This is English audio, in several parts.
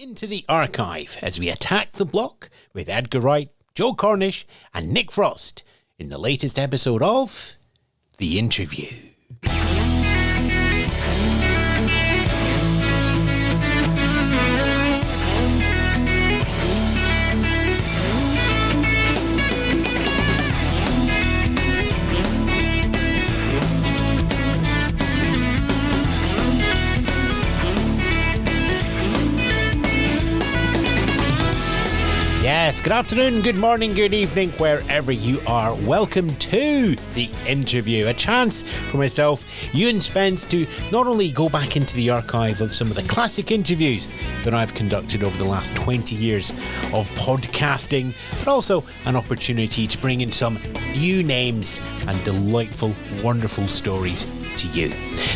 into the archive as we attack the block with Edgar Wright, Joe Cornish and Nick Frost in the latest episode of The Interview. Yes, good afternoon, good morning, good evening, wherever you are. Welcome to The Interview, a chance for myself, Ewan, Spence, to not only go back into the archive of some of the classic interviews that I've conducted over the last 20 years of podcasting, but also an opportunity to bring in some new names and delightful, wonderful stories to you.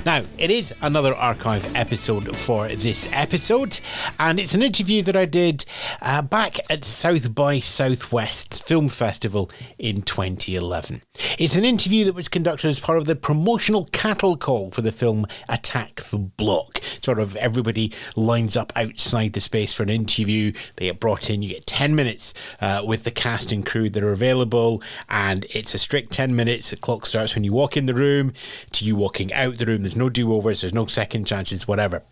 Now, it is another archive episode for this episode, and it's an interview that I did back at South by Southwest Film Festival in 2011. It's an interview that was conducted as part of the promotional cattle call for the film Attack the Block. Sort of everybody lines up outside the space for an interview. They get brought in, you get 10 minutes with the cast and crew that are available, and it's a strict 10 minutes. The clock starts when you walk in the room to you walking out the room. There's no do-overs, there's no second chances, whatever.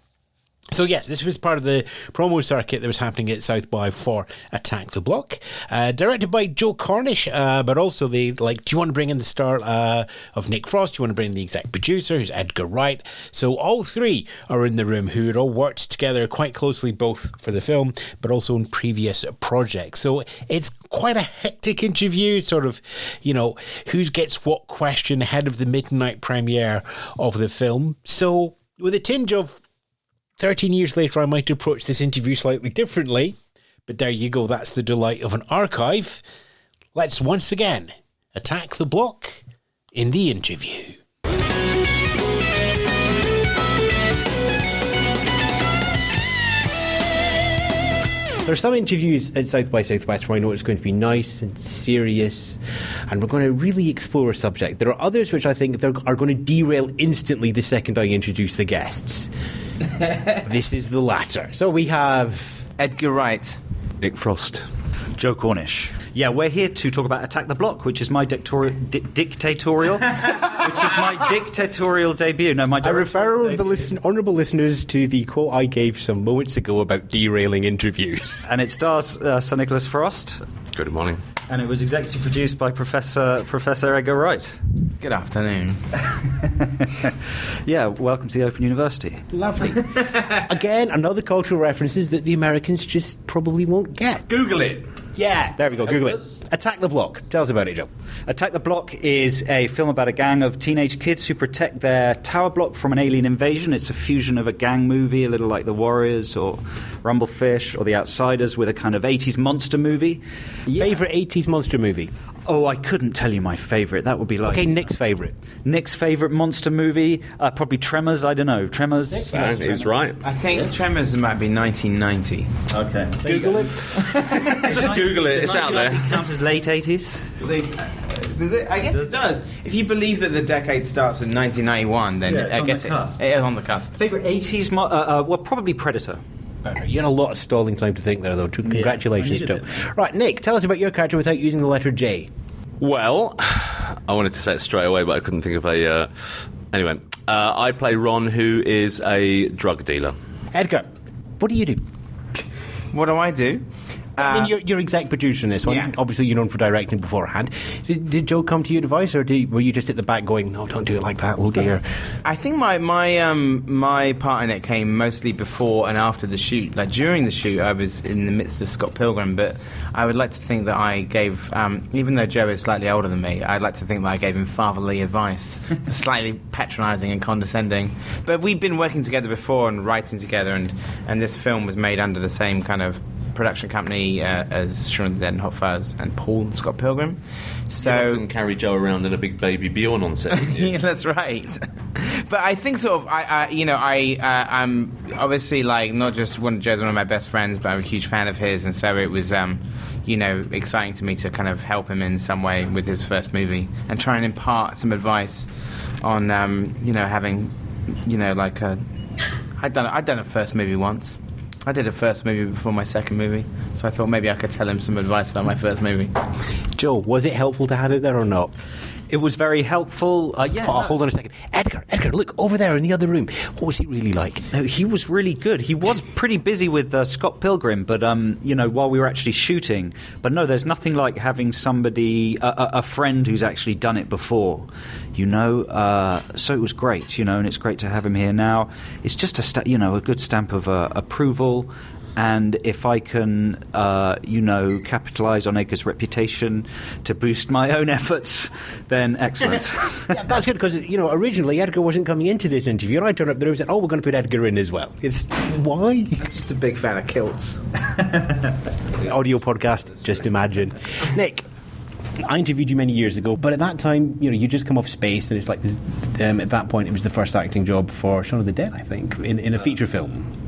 So yes, this was part of the promo circuit that was happening at South by for Attack the Block, directed by Joe Cornish, but also do you want to bring in the star of Nick Frost? Do you want to bring in the exec producer, who's Edgar Wright? So all three are in the room, who had all worked together quite closely, both for the film, but also in previous projects. So it's quite a hectic interview, sort of, who gets what question ahead of the midnight premiere of the film. So with a tinge of 13 years later, I might approach this interview slightly differently, but there you go, that's the delight of an archive. Let's once again attack the block in The Interview. There are some interviews at South by Southwest where I know it's going to be nice and serious, and we're going to really explore a subject. There are others which I think are going to derail instantly the second I introduce the guests. This is the latter. So we have Edgar Wright, Nick Frost, Joe Cornish. Yeah, we're here to talk about Attack the Block, which is my dictatorial debut. No, I refer the honourable listeners to the quote I gave some moments ago about derailing interviews. And it stars Sir Nicholas Frost. Good morning. And it was executive produced by Professor Edgar Wright. Good afternoon. Yeah, welcome to the Open University. Lovely. Again, another cultural references that the Americans just probably won't get. Google it. Yeah, there we go, Google it. Attack the Block. Tell us about it, Joe. Attack the Block is a film about a gang of teenage kids who protect their tower block from an alien invasion. It's a fusion of a gang movie, a little like The Warriors or Rumblefish or The Outsiders, with a kind of 80s monster movie. Yeah. Favourite 80s monster movie? Oh, I couldn't tell you my favourite. That would be like... Okay, Nick's favourite. Nick's favourite monster movie? Probably Tremors, I don't know. Tremors? He was right. I think Tremors might be 1990. Okay. Google it. Just Google it, it's out there. Does it count as late 80s? Does it? I guess it does. If you believe that the decade starts in 1991, then I guess it is on the cusp. Favourite 80s... well, probably Predator. You had a lot of stalling time to think there, though. Congratulations, Joe. Right, Nick, tell us about your character without using the letter J. Well, I wanted to say it straight away, but I couldn't think of a... Anyway, I play Ron, who is a drug dealer. Edgar, what do you do? What do I do? I mean, you're exec producer in this one. Yeah. Obviously, you're known for directing beforehand. Did Joe come to you advice, or were you just at the back going, "No, don't do it like that"? Oh dear. I think my part in it came mostly before and after the shoot. Like during the shoot, I was in the midst of Scott Pilgrim, but I would like to think that I gave, even though Joe is slightly older than me, I'd like to think that I gave him fatherly advice, slightly patronising and condescending. But we'd been working together before and writing together, and this film was made under the same kind of production company as Shaun of the Dead and Hot Fuzz and Paul and Scott Pilgrim. So you often carry Joe around in a big baby Bjorn on set. Yeah, that's right. But I think sort of I'm obviously like not just Joe's one of my best friends, but I'm a huge fan of his, and so it was exciting to me to kind of help him in some way with his first movie and try and impart some advice on having like a I'd done a first movie once. I did a first movie before my second movie, so I thought maybe I could tell him some advice about my first movie. Joe, was it helpful to have it there or not? It was very helpful. Hold on a second. Edgar, look, over there in the other room. What was he really like? No, he was really good. He was pretty busy with Scott Pilgrim, but while we were actually shooting. But no, there's nothing like having somebody, a friend who's actually done it before. So it was great. And it's great to have him here now. It's just a good stamp of approval. And if I can, capitalise on Edgar's reputation to boost my own efforts, then excellent. Yeah, that's good, because, originally Edgar wasn't coming into this interview, and I turned up there and said, we're going to put Edgar in as well. Why? I'm just a big fan of kilts. Audio podcast, just imagine. Nick, I interviewed you many years ago, but at that time, you just come off Space, and it's like this, at that point, it was the first acting job for Shaun of the Dead, I think, in a feature film.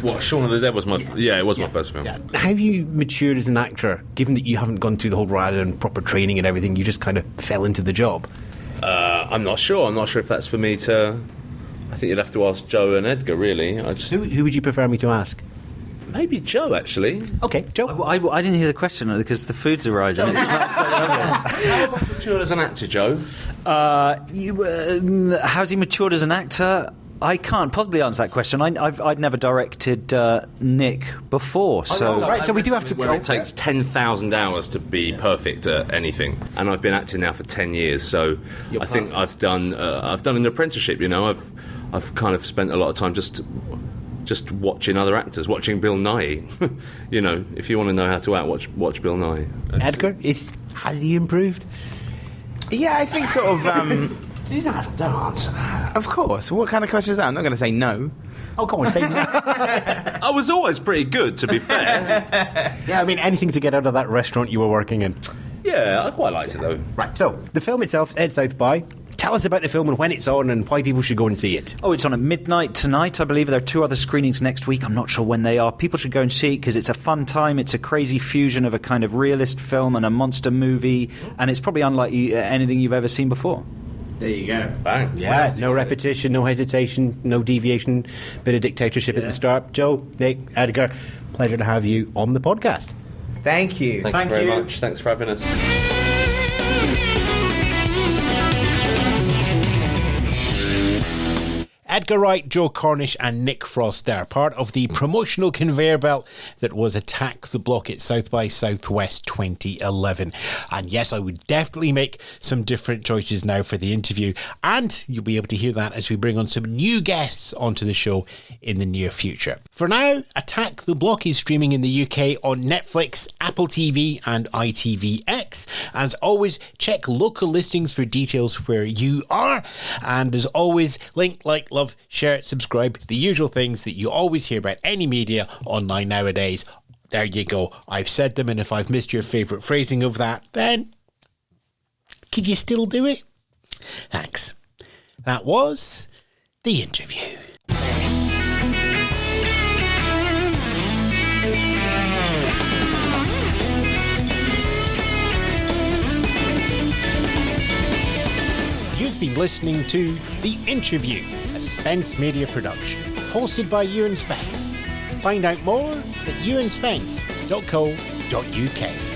What, Shaun of the Dead was my... it was my first film. Yeah. Have you matured as an actor, given that you haven't gone through the whole ride and proper training and everything, you just kind of fell into the job? I'm not sure. I'm not sure if that's for me to... I think you'd have to ask Joe and Edgar, really. Who would you prefer me to ask? Maybe Joe, actually. Okay, Joe. I didn't hear the question because the food's arrived and it smells so lovely. How have you matured as an actor, Joe? How's he matured as an actor? I can't possibly answer that question. I'd never directed Nick before, so right. So we do have to. It takes 10,000 hours to be perfect at anything, and I've been acting now for 10 years. So I think I've done an apprenticeship. I've kind of spent a lot of time just watching other actors, watching Bill Nye. If you want to know how to act, watch Bill Nye. Edgar, has he improved? Yeah, I think sort of. You don't have to answer that. Of course. What kind of question is that? I'm not going to say no. Oh, go on, say no. I was always pretty good, to be fair. Yeah, I mean, anything to get out of that restaurant you were working in. Yeah, I quite liked it, though. Right, so, the film itself, Ed South By. Tell us about the film and when it's on and why people should go and see it. Oh, it's on at midnight tonight, I believe. There are 2 other screenings next week. I'm not sure when they are. People should go and see it because it's a fun time. It's a crazy fusion of a kind of realist film and a monster movie, and it's probably unlike anything you've ever seen before. There you go. Bang. Yeah, no repetition, no hesitation, no deviation, bit of dictatorship at the start. Joe, Nick, Edgar, pleasure to have you on the podcast. Thank you. Thank you very much. Thanks for having us. Edgar Wright, Joe Cornish and Nick Frost there, part of the promotional conveyor belt that was Attack the Block at South by Southwest 2011. And yes, I would definitely make some different choices now for the interview, and you'll be able to hear that as we bring on some new guests onto the show in the near future. For now, Attack the Block is streaming in the UK on Netflix, Apple TV and ITVX. As always, check local listings for details where you are. And as always, link, like, love, share, subscribe, the usual things that you always hear about any media online nowadays. There you go. I've said them, and if I've missed your favourite phrasing of that, then could you still do it? Thanks. That was the interview. You've been listening to The Interview, a Spence Media production, hosted by Ewan Spence. Find out more at ewanspence.co.uk.